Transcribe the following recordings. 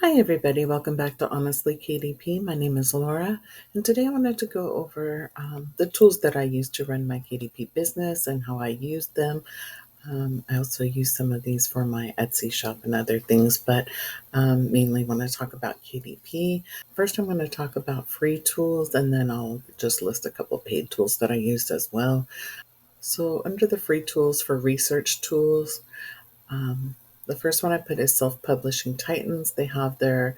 Hi, everybody. Welcome back to Honestly KDP. My name is Laura, and today I wanted to go over the tools that I use to run my KDP business and how I use them. I also use some of these for my Etsy shop and other things, but mainly want to talk about KDP. First, I'm going to talk about free tools, and then I'll just list a couple paid tools that I used as well. So, under the free tools for research tools, um, the first one I put is Self Publishing Titans. They have their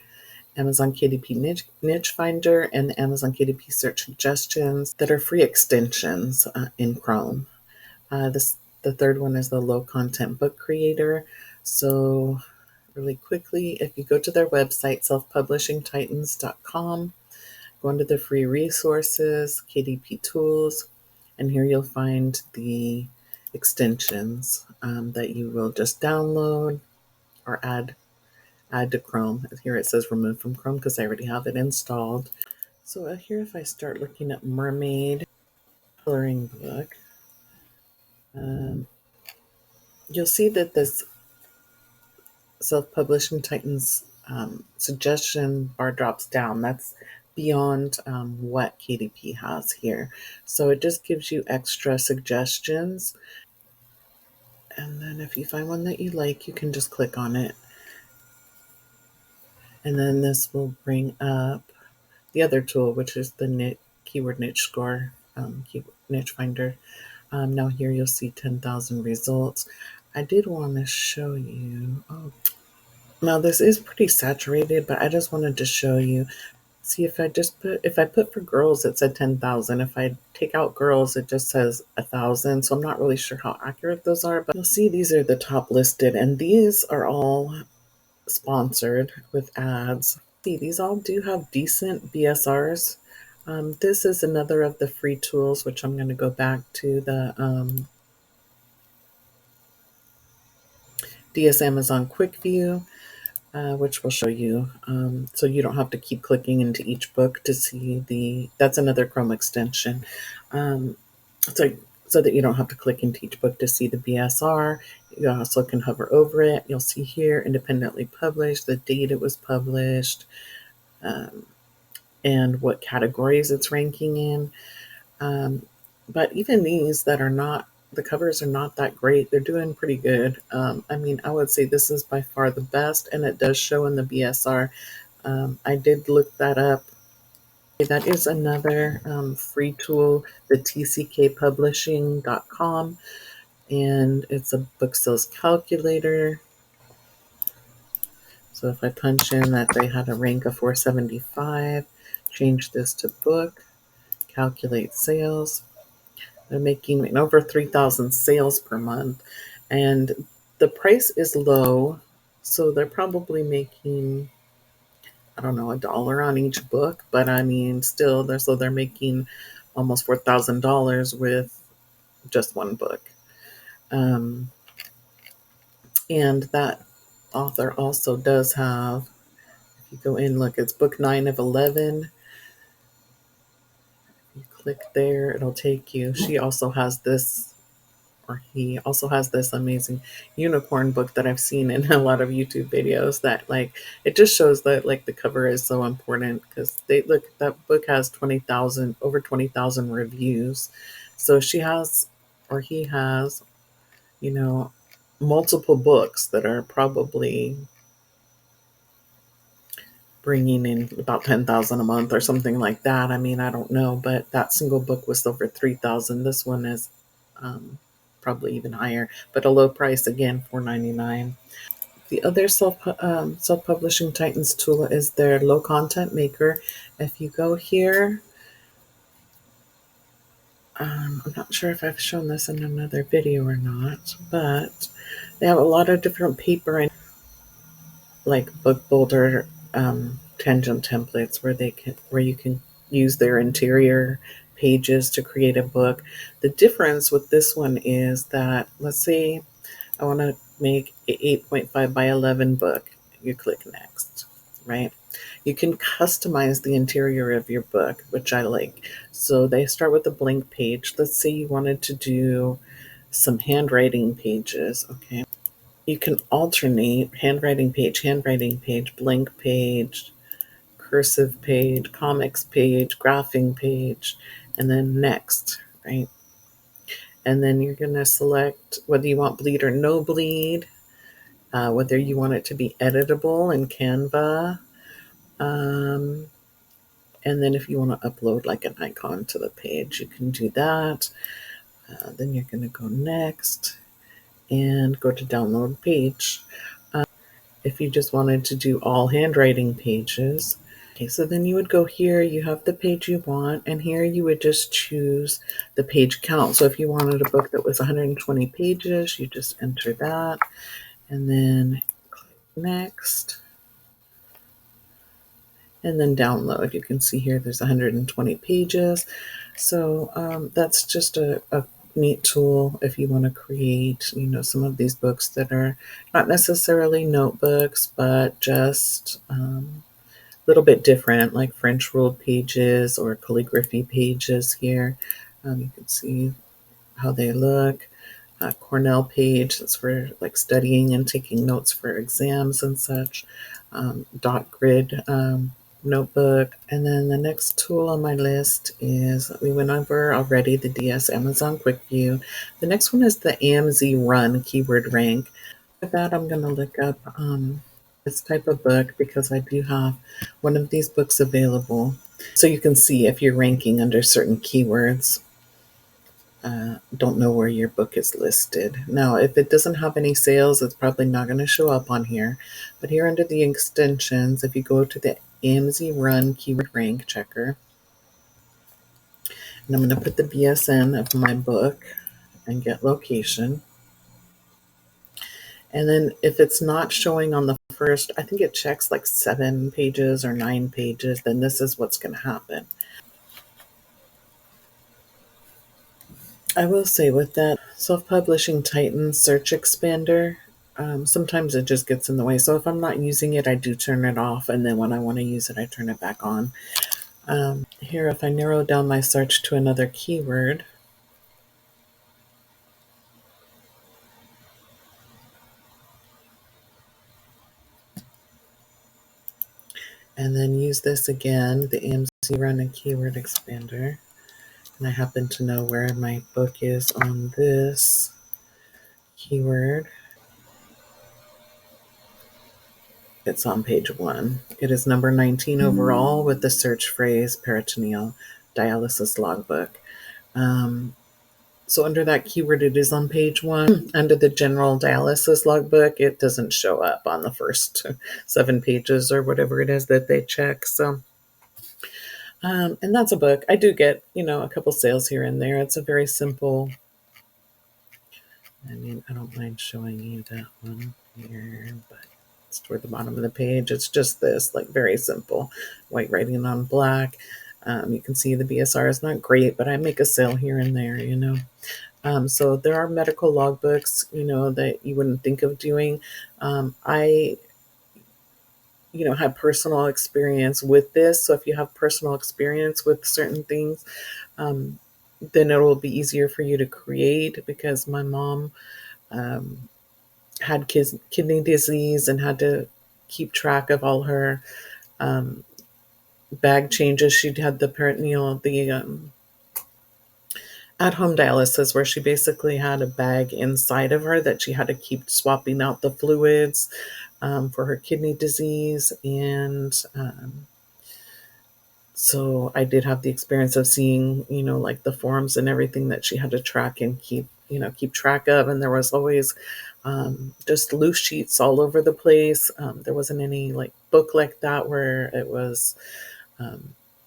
Amazon KDP niche Finder and the Amazon KDP Search Suggestions that are free extensions in Chrome. The third one is the Low Content Book Creator. So, really quickly, if you go to their website, selfpublishingtitans.com, go into the free resources, KDP tools, and here you'll find the extensions that you will just download or add to Chrome. Here it says remove from Chrome because I already have it installed. So here, if I start looking at Mermaid coloring book, um, you'll see that this Self-Publishing Titans suggestion bar drops down. That's beyond what KDP has here. So it just gives you extra suggestions. And then if you find one that you like, you can just click on it. And then this will bring up the other tool, which is the keyword niche score, keyword niche finder. Now here you'll see 10,000 results. I did want to show you. Oh, now this is pretty saturated, but I just wanted to show you. See, if I put for girls, it said 10,000. If I take out girls, it just says 1,000. So I'm not really sure how accurate those are, but you'll see these are the top listed, and these are all sponsored with ads. See, these all do have decent BSRs. This is another of the free tools, which I'm going to go back to the DS Amazon Quick View, which will show you. So you don't have to keep clicking into each book to see that's another Chrome extension. So, so that you don't have to click into each book to see the BSR. You also can hover over it. You'll see here, independently published, the date it was published, and what categories it's ranking in. But even these that are not, the covers are not that great. They're doing pretty good. I would say this is by far the best, and it does show in the BSR. I did look that up. That is another free tool, the tckpublishing.com, and it's a book sales calculator. So if I punch in that they had a rank of 475, change this to book, calculate sales. They're making over 3,000 sales per month, and the price is low, so they're probably making, I don't know, $1 on each book. But I mean, still, they're making almost $4,000 with just one book. And that author also does have, if you go in, look, it's book 9 of 11. You click there, it'll take you. She also has this, or he also has this amazing unicorn book that I've seen in a lot of YouTube videos that, like, it just shows that, like, the cover is so important because that book has over 20,000 reviews. So she has, or he has, multiple books that are probably bringing in about 10,000 a month or something like that. I mean, I don't know, but that single book was over 3,000. This one is probably even higher, but a low price, again, $4.99. The other self-publishing Titans tool is their low content maker. If you go here, I'm not sure if I've shown this in another video or not, but they have a lot of different paper and like book builder tangent templates where you can use their interior pages to create a book. The difference with this one is that, let's say I want to make a 8.5 by 11 book. You click next, right? You can customize the interior of your book, which I like. So they start with a blank page. Let's say you wanted to do some handwriting pages, okay? you can alternate handwriting page, blank page, cursive page, comics page, graphing page, and then next, right? And then you're going to select whether you want bleed or no bleed, whether you want it to be editable in Canva, um, and then if you want to upload like an icon to the page, you can do that. Then you're going to go next and go to download page. If you just wanted to do all handwriting pages, okay, so then you would go here, you have the page you want, and here you would just choose the page count. So if you wanted a book that was 120 pages, you just enter that, and then click next, and then download. You can see here there's 120 pages. So that's just a neat tool if you want to create, some of these books that are not necessarily notebooks, but just little bit different, like French ruled pages or calligraphy pages here. You can see how they look. Cornell page, that's for like studying and taking notes for exams and such. Dot grid notebook. And then the next tool on my list is, we went over already, the DS Amazon Quick View. The next one is the AMZ Run keyword rank. For that, I'm going to look up this type of book because I do have one of these books available. So you can see if you're ranking under certain keywords. Don't know where your book is listed. Now, if it doesn't have any sales, it's probably not going to show up on here. But here under the extensions, if you go to the AMZ Run keyword rank checker, and I'm going to put the BSN of my book and get location. And then if it's not showing on the first, I think it checks like 7 pages or 9 pages, then this is what's going to happen. I will say with that self-publishing Titan search expander, sometimes it just gets in the way. So if I'm not using it, I do turn it off. And then when I want to use it, I turn it back on. Here, if I narrow down my search to another keyword, and then use this again, the AMZ Run and Keyword Expander, and I happen to know where my book is on this keyword. It's on page 1. It is number 19 overall with the search phrase peritoneal dialysis logbook. So under that keyword, it is on page 1. Under the general dialysis logbook, it doesn't show up on the first 7 pages or whatever it is that they check. So, and that's a book. I do get, a couple sales here and there. It's a very simple, I don't mind showing you that one here, but it's toward the bottom of the page. It's just this, like, very simple white writing on black. You can see the BSR is not great, but I make a sale here and there, So there are medical logbooks, that you wouldn't think of doing. I, have personal experience with this. So if you have personal experience with certain things, then it will be easier for you to create, because my mom had kidney disease and had to keep track of all her bag changes. She'd had the peritoneal, the at-home dialysis, where she basically had a bag inside of her that she had to keep swapping out the fluids for her kidney disease. And so I did have the experience of seeing, like the forms and everything that she had to track and keep track of. And there was always just loose sheets all over the place. There wasn't any like book like that where it was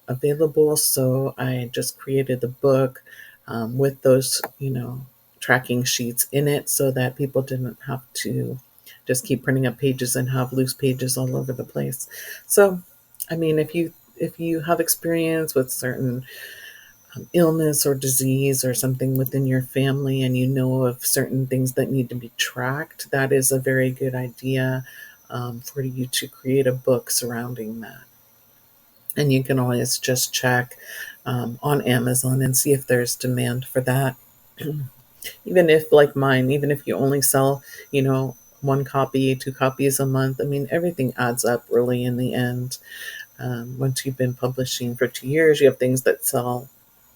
available. So I just created the book with those, tracking sheets in it, so that people didn't have to just keep printing up pages and have loose pages all over the place. So, if you have experience with certain illness or disease or something within your family, and you know of certain things that need to be tracked, that is a very good idea for you to create a book surrounding that. And you can always just check on Amazon and see if there's demand for that. Even if, like mine, even if you only sell, one copy, two copies a month. I mean, everything adds up really in the end. Once you've been publishing for 2 years, you have things that sell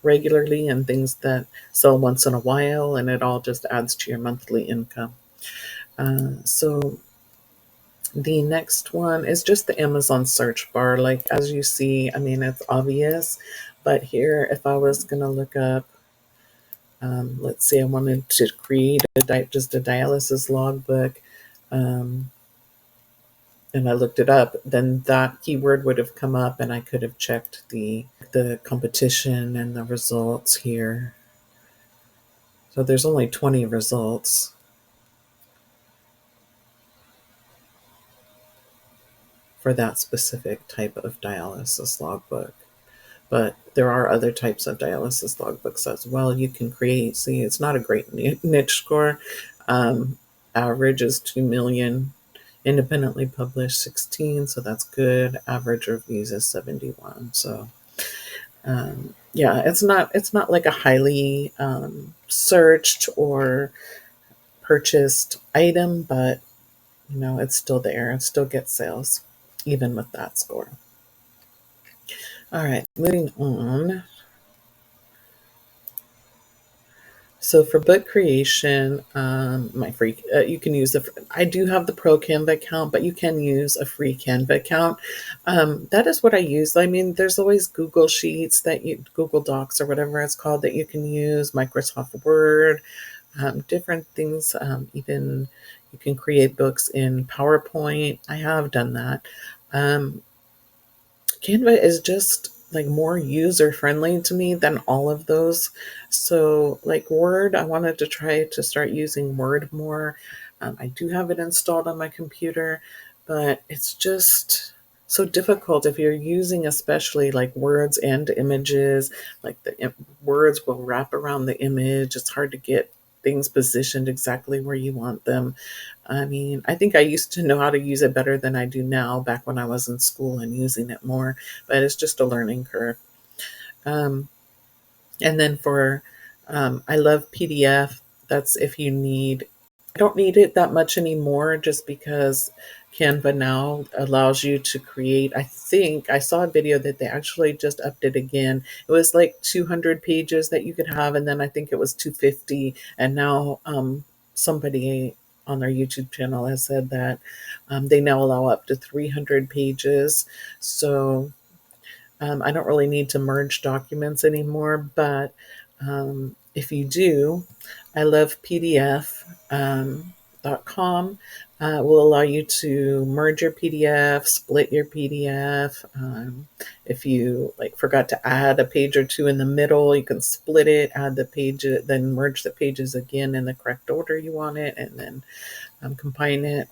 regularly and things that sell once in a while, and it all just adds to your monthly income. So the next one is just the Amazon search bar. Like, as you see, I mean, it's obvious, but here, if I was going to look up, let's say I wanted to create just a dialysis logbook, um, and I looked it up, then that keyword would have come up and I could have checked the competition and the results here. So there's only 20 results for that specific type of dialysis logbook. But there are other types of dialysis logbooks as well you can create. See, it's not a great niche score. Um, Average is 2 million. Independently published 16, so that's good. Average reviews is 71. So yeah, it's not like a highly searched or purchased item, but it's still there. It still gets sales, even with that score. All right, moving on. So for book creation, my free you can use I do have the Pro Canva account, but you can use a free Canva account. That is what I use. I mean, there's always Google Sheets Google Docs or whatever it's called that you can use, Microsoft Word, different things. Even you can create books in PowerPoint. I have done that. Um, Canva is just like more user friendly to me than all of those. So, like Word, I wanted to try to start using Word more. I do have it installed on my computer, but it's just so difficult if you're using, especially like words and images, like words will wrap around the image. It's hard to get things positioned exactly where you want them. I mean, I think I used to know how to use it better than I do now, back when I was in school and using it more, but it's just a learning curve. Um, and then I love PDF. That's if you need, I don't need it that much anymore just because Canva now allows you to create. I think I saw a video that they actually just upped it again. It was like 200 pages that you could have, and then I think it was 250. And now somebody on their YouTube channel has said that they now allow up to 300 pages. So I don't really need to merge documents anymore, but if you do, I love PDF.com. Will allow you to merge your PDF, split your PDF. If you like forgot to add a page or two in the middle, you can split it, add the page, then merge the pages again in the correct order you want it, and then combine it.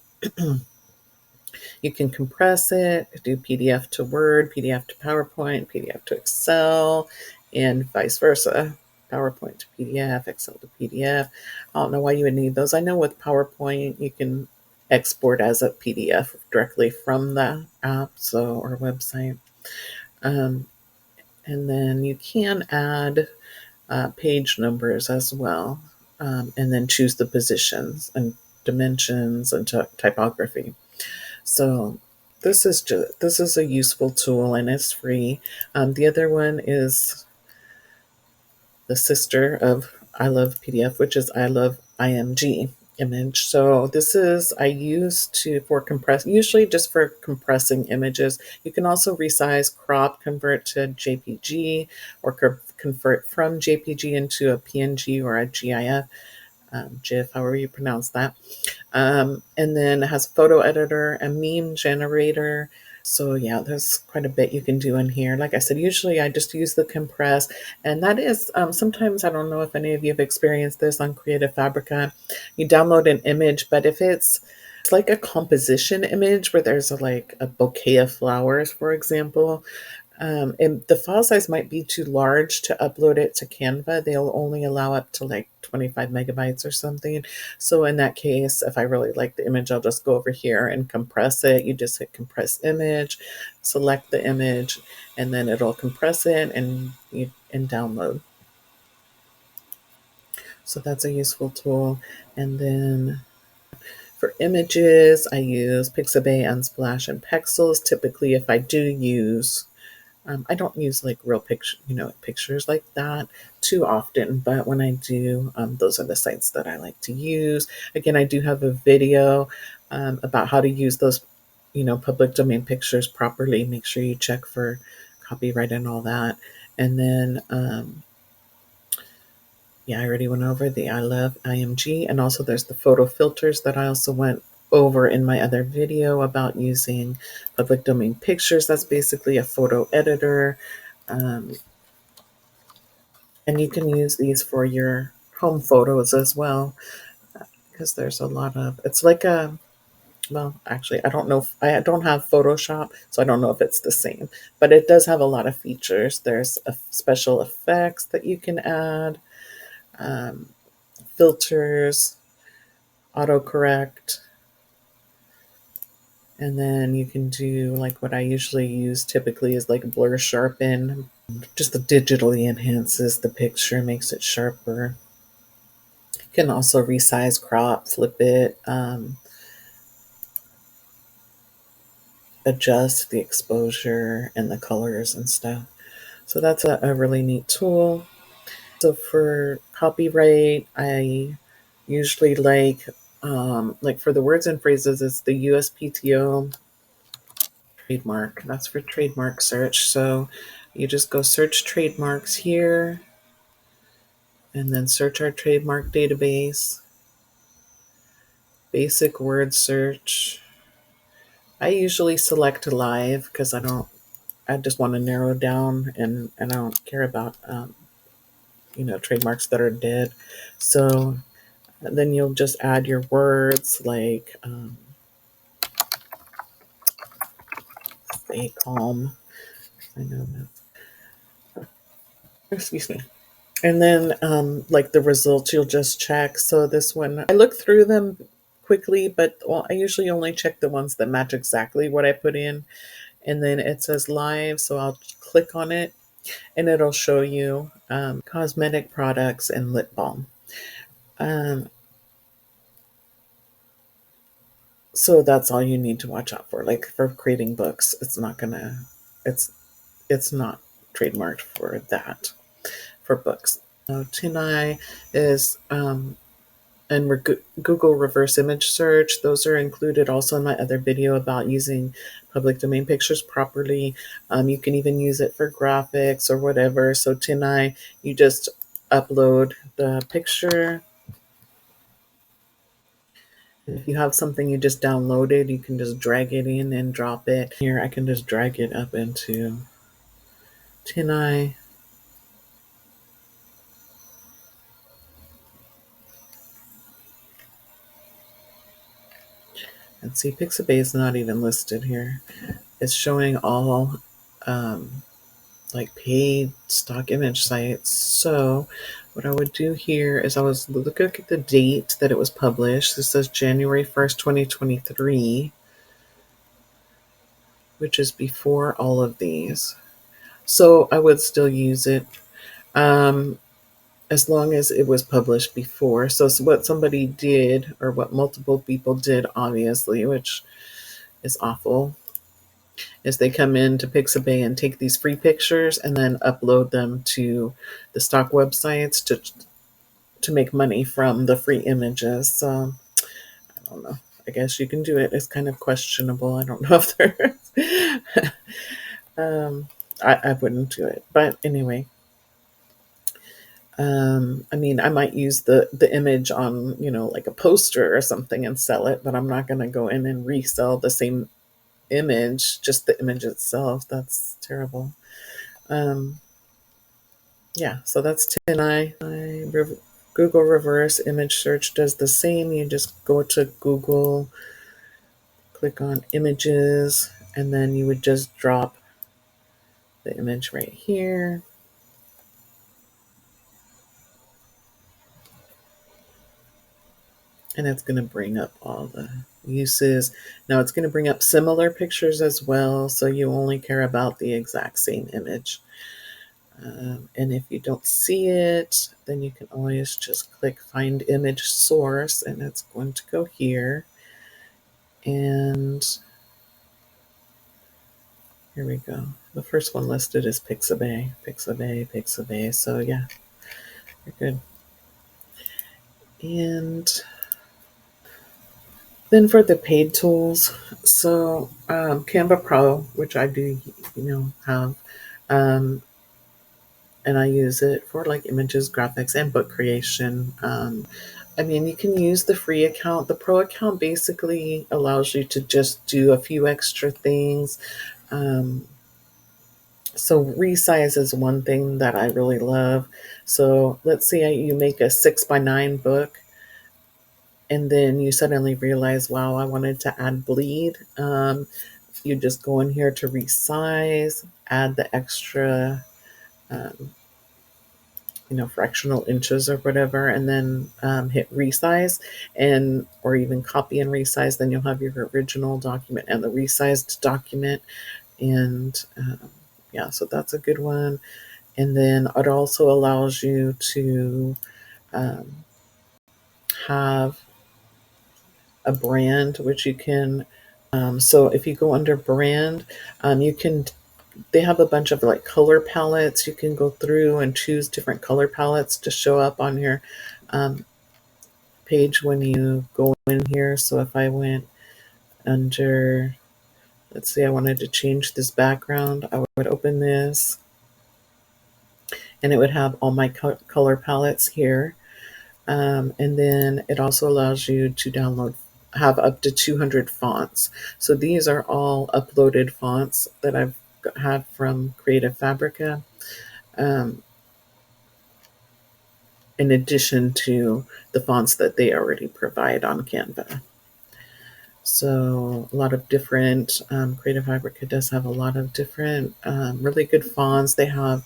You can compress it, do PDF to Word, PDF to PowerPoint, PDF to Excel, and vice versa. PowerPoint to PDF, Excel to PDF. I don't know why you would need those. I know with PowerPoint, you can export as a PDF directly from the app, or website. Um, and then you can add page numbers as well, and then choose the positions and dimensions and typography. So this is a useful tool and it's free. The other one is the sister of I Love PDF, which is I Love IMG image. So this is I use to for compress usually just for compressing images. You can also resize, crop, convert to JPG, or convert from JPG into a PNG or a GIF, GIF, however you pronounce that. And then it has photo editor and meme generator. So yeah, there's quite a bit you can do in here. Like I said, usually I just use the compress, and that is sometimes, I don't know if any of you have experienced this on Creative Fabrica. You download an image, but if it's like a composition image where there's like a bouquet of flowers, for example, and the file size might be too large to upload it to Canva. They'll only allow up to like 25 megabytes or something. So in that case, if I really like the image, I'll just go over here and compress it. You just hit compress image, select the image, and then it'll compress it and download. So that's a useful tool. And then For images, I use Pixabay, Unsplash, and Pexels. Typically, if I do use, I don't use like real picture, pictures like that too often. But when I do, those are the sites that I like to use. Again, I do have a video about how to use those, public domain pictures properly. Make sure you check for copyright and all that. And then, yeah, I already went over the I love IMG, and also there's the photo filters that I also went over in my other video about using public domain pictures. That's basically a photo editor, um, and you can use these for your home photos as well, because there's a lot of, it's like a, well, actually, I don't know if I don't have Photoshop, so I don't know if it's the same, but it does have a lot of features. There's a special effects that you can add, um, filters, autocorrect, and then you can do like what I usually use typically is like blur sharpen. Just digitally enhances the picture, makes it sharper. You can also resize, crop, flip it, adjust the exposure and the colors and stuff. So that's a really neat tool. So for copyright, I usually like for the words and phrases, it's the USPTO trademark. That's for trademark search. So you just go search trademarks here and then search our trademark database, basic word search. I usually select live because I just want to narrow down and I don't care about, trademarks that are dead. So then you'll just add your words like, stay calm. I know that. Excuse me. And then, like the results, you'll just check. So this one, I look through them quickly, but well, I usually only check the ones that match exactly what I put in. And then it says live, so I'll click on it, and it'll show you cosmetic products and lip balm. Um, so that's all you need to watch out for. Like for creating books, it's it's not trademarked for that for books. So Tinai is and Google reverse image search. Those are included also in my other video about using public domain pictures properly. You can even use it for graphics or whatever. So Tinai, you just upload the picture. If you have something you just downloaded, you can just drag it in and drop it. Here, I can just drag it up into Tinai. And see, Pixabay is not even listed here. It's showing all like paid stock image sites. So what I would do here is I was looking at the date that it was published. This says January 1st, 2023, which is before all of these. So I would still use it um, as long as it was published before. So what somebody did, or what multiple people did, obviously, which is awful, is they come into Pixabay and take these free pictures and then upload them to the stock websites to make money from the free images. So I don't know. I guess you can do it. It's kind of questionable. I don't know if there's. um, I wouldn't do it, but anyway. I mean, I might use the image on like a poster or something and sell it, but I'm not going to go in and resell the same image, just the image itself. That's terrible. Um, yeah, so that's 10i. Google reverse image search does the same. You just go to Google, click on images, and then you would just drop the image right here. And it's going to bring up all the uses. Now it's going to bring up similar pictures as well, so you only care about the exact same image. And if you don't see it, then you can always just click find image source, and it's going to go here. And here we go. The first one listed is Pixabay, Pixabay, Pixabay. So yeah, you're good. And then for the paid tools, so Canva Pro, which I do, have, um, and I use it for like images, graphics, and book creation. I mean, you can use the free account. The pro account basically allows you to just do a few extra things. Um, so resize is one thing that I really love. So let's say you make a 6x9 book, and then you suddenly realize, wow, I wanted to add bleed. You just go in here to resize, add the extra, um, fractional inches or whatever, and then hit resize, and or even copy and resize. Then you'll have your original document and the resized document. And yeah, so that's a good one. And then it also allows you to um, have a brand, which you can. So if you go under brand, you can. They have a bunch of like color palettes. You can go through and choose different color palettes to show up on your um, page when you go in here. So if I went under, let's say I wanted to change this background, I would open this, and it would have all my color palettes here. And then it also allows you to have up to 200 fonts. So these are all uploaded fonts that I've had from Creative Fabrica, um, in addition to the fonts that they already provide on Canva. So a lot of different, Creative Fabrica does have a lot of different really good fonts. They have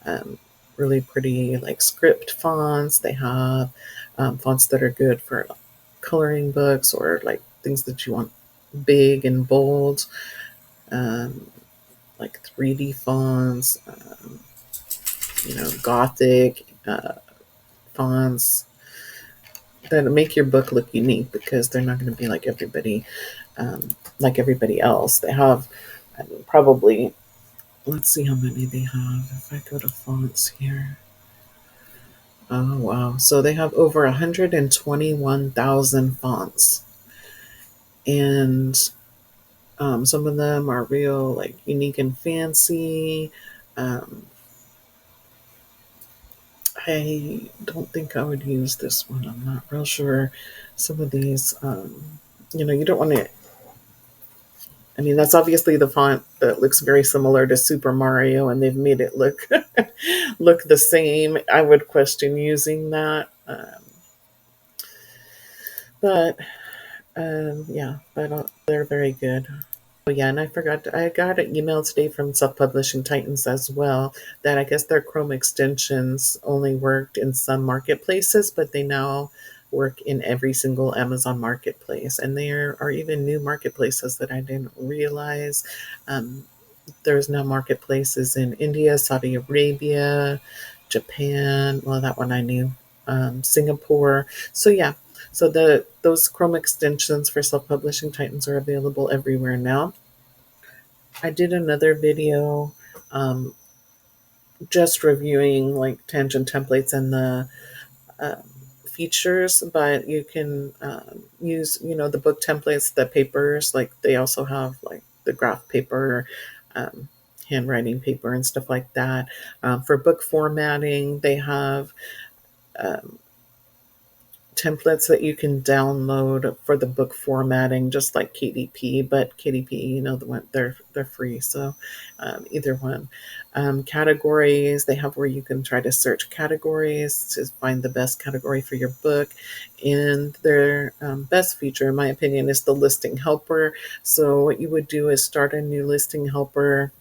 um, really pretty like script fonts. They have fonts that are good for coloring books or like things that you want big and bold, um, like 3D fonts, Gothic fonts that make your book look unique, because they're not going to be like everybody else. They have probably, let's see how many they have. If I go to fonts here, oh wow! So they have over 121,000 fonts, and some of them are real like unique and fancy. Um, I don't think I would use this one. I'm not real sure. Some of these, you don't want to. I mean, that's obviously the font that looks very similar to Super Mario, and they've made it look look the same. I would question using that, but yeah, but they're very good. Oh yeah, and I got an email today from Self Publishing Titans as well, that I guess their Chrome extensions only worked in some marketplaces, but they now work in every single Amazon marketplace. And there are even new marketplaces that I didn't realize. Um, there's now marketplaces in India, Saudi Arabia, Japan. Well, that one I knew. Singapore. So yeah, so those Chrome extensions for Self Publishing Titans are available everywhere now. I did another video, um, just reviewing like tangent templates and the uh, features, but you can use, the book templates, the papers, like they also have like the graph paper, um, handwriting paper, and stuff like that. For book formatting, they have um, templates that you can download for the book formatting, just like KDP. But KDP, the one they're free, so either one. Categories, they have where you can try to search categories to find the best category for your book. And their best feature, in my opinion, is the listing helper. So what you would do is start a new listing helper.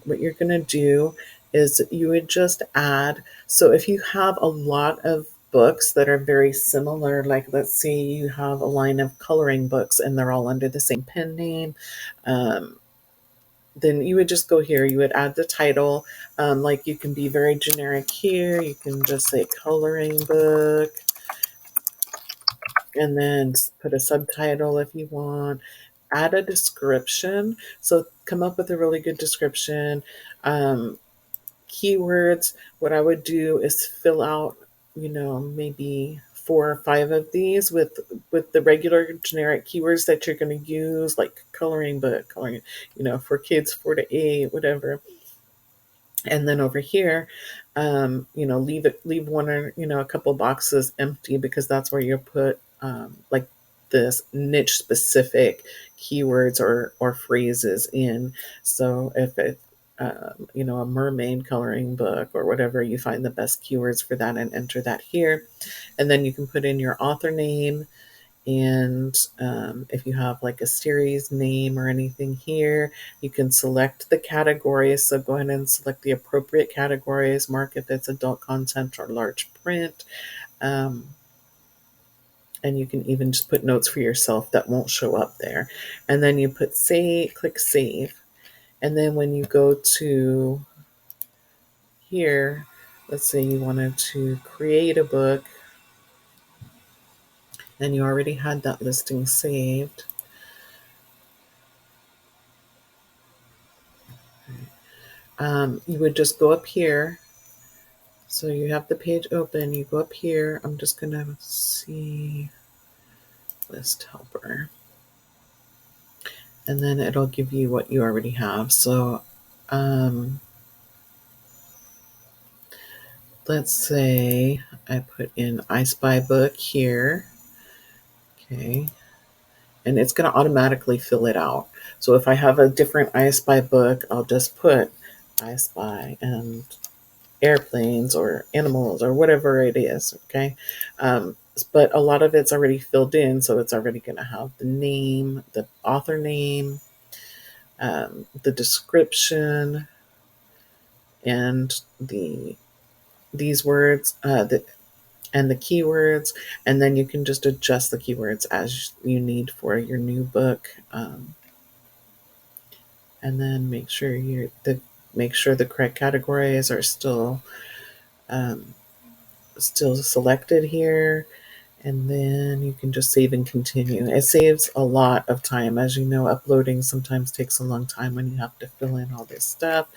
What you're going to do is you would just add, so if you have a lot of books that are very similar, like let's say you have a line of coloring books and they're all under the same pen name, um, then you would just go here, you would add the title. Like you can be very generic here, you can just say coloring book, and then put a subtitle if you want. Add a description. So come up with a really good description. Um, Keywords, what I would do is fill out, maybe 4 or 5 of these with the regular generic keywords that you're going to use, like coloring book, coloring, for kids 4 to 8, whatever. And then over here, leave one or a couple boxes empty, because that's where you put like this niche specific keywords or phrases in. So if it a mermaid coloring book or whatever, you find the best keywords for that and enter that here. And then you can put in your author name, and if you have like a series name or anything here, you can select the categories. So go ahead and select the appropriate categories, mark if it's adult content or large print. Um, and you can even just put notes for yourself that won't show up there. And then you put save, click save. And then when you go to here, let's say you wanted to create a book and you already had that listing saved. You would just go up here. So you have the page open, you go up here. I'm just going to see list helper. And then it'll give you what you already have. So let's say I put in I Spy book here. Okay. And it's going to automatically fill it out. So if I have a different I Spy book, I'll just put I Spy and airplanes or animals or whatever it is. Okay. But a lot of it's already filled in. So it's already going to have the name, the author name, the description, and these words, and the keywords. And then you can just adjust the keywords as you need for your new book. And then make sure the correct categories are still selected here. And then you can just save and continue. It saves a lot of time. As you know, uploading sometimes takes a long time when you have to fill in all this stuff.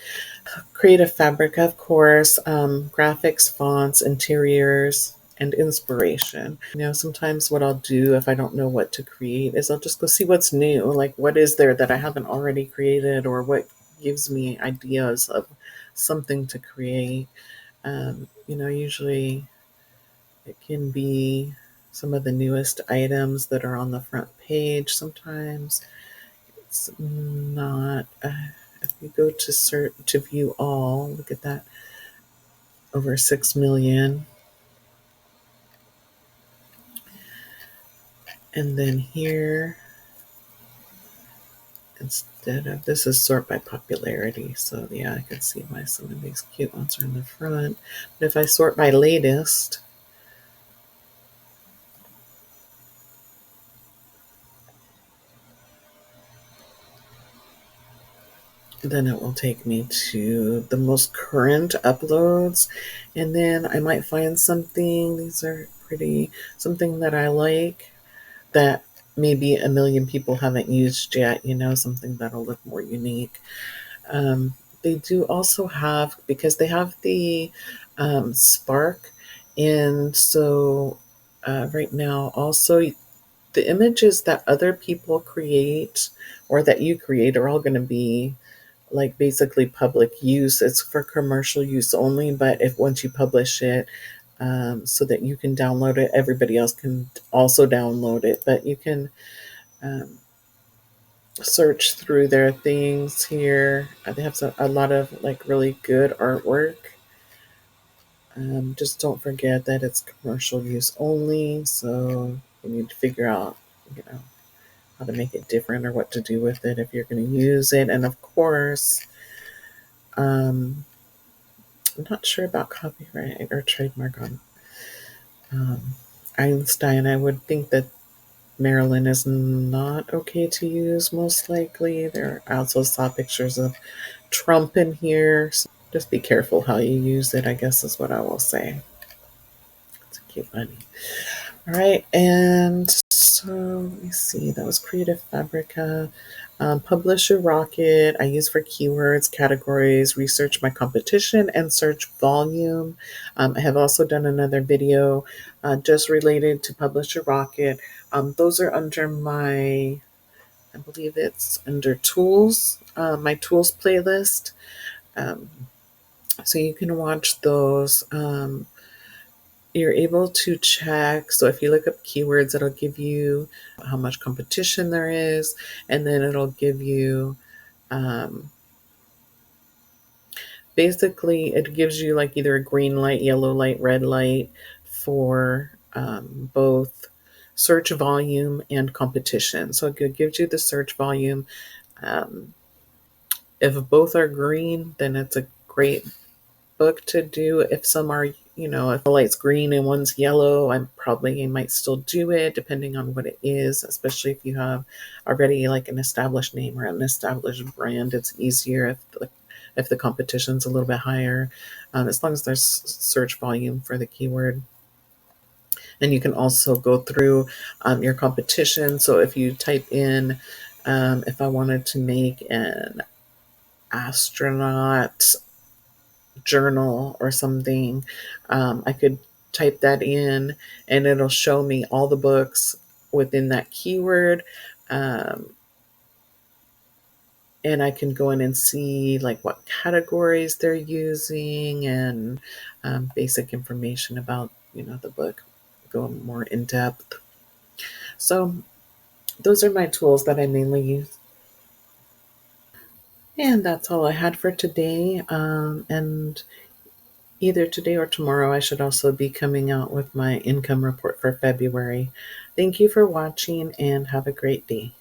Create a Fabrica, of course, graphics, fonts, interiors, and inspiration. Sometimes what I'll do if I don't know what to create is I'll just go see what's new. Like, what is there that I haven't already created, or what gives me ideas of something to create. Usually it can be some of the newest items that are on the front page. Sometimes it's not. If you go to view all, look at that, over 6 million. And then here, instead of, this is sort by popularity. So yeah, I can see why some of these cute ones are in the front. But if I sort by latest, then it will take me to the most current uploads. And then I might find something, these are pretty, something that I like that maybe a million people haven't used yet, something that'll look more unique. They do also have, because they have the Spark, and so right now also the images that other people create or that you create are all going to be like basically public use. It's for commercial use only, but if once you publish it, so that you can download it, everybody else can also download it. But you can search through their things here. They have a lot of like really good artwork. Just don't forget that it's commercial use only, so you need to figure out, how to make it different or what to do with it if you're going to use it. And of course, I'm not sure about copyright or trademark on Einstein. I would think that Maryland is not okay to use, most likely. I also saw pictures of Trump in here. So just be careful how you use it, I guess is what I will say. It's a cute bunny. All right, and so let me see. That was Creative Fabrica. Publisher Rocket, I use for keywords, categories, research my competition, and search volume. I have also done another video just related to Publisher Rocket. Those are under my, I believe it's under tools, my tools playlist. Um, so you can watch those. You're able to check. So if you look up keywords, it'll give you how much competition there is, and then it'll give you um, basically, it gives you like either a green light, yellow light, red light for both search volume and competition. So it gives you the search volume. Um, if both are green, then it's a great book to do. If some are, if the light's green and one's yellow, I probably might still do it depending on what it is, especially if you have already like an established name or an established brand. It's easier if the competition's a little bit higher, as long as there's search volume for the keyword. And you can also go through your competition. So if you type in, if I wanted to make an astronaut journal or something, I could type that in and it'll show me all the books within that keyword. Um, and I can go in and see like what categories they're using and basic information about, the book, go more in depth. So those are my tools that I mainly use. And that's all I had for today. And either today or tomorrow, I should also be coming out with my income report for February. Thank you for watching and have a great day.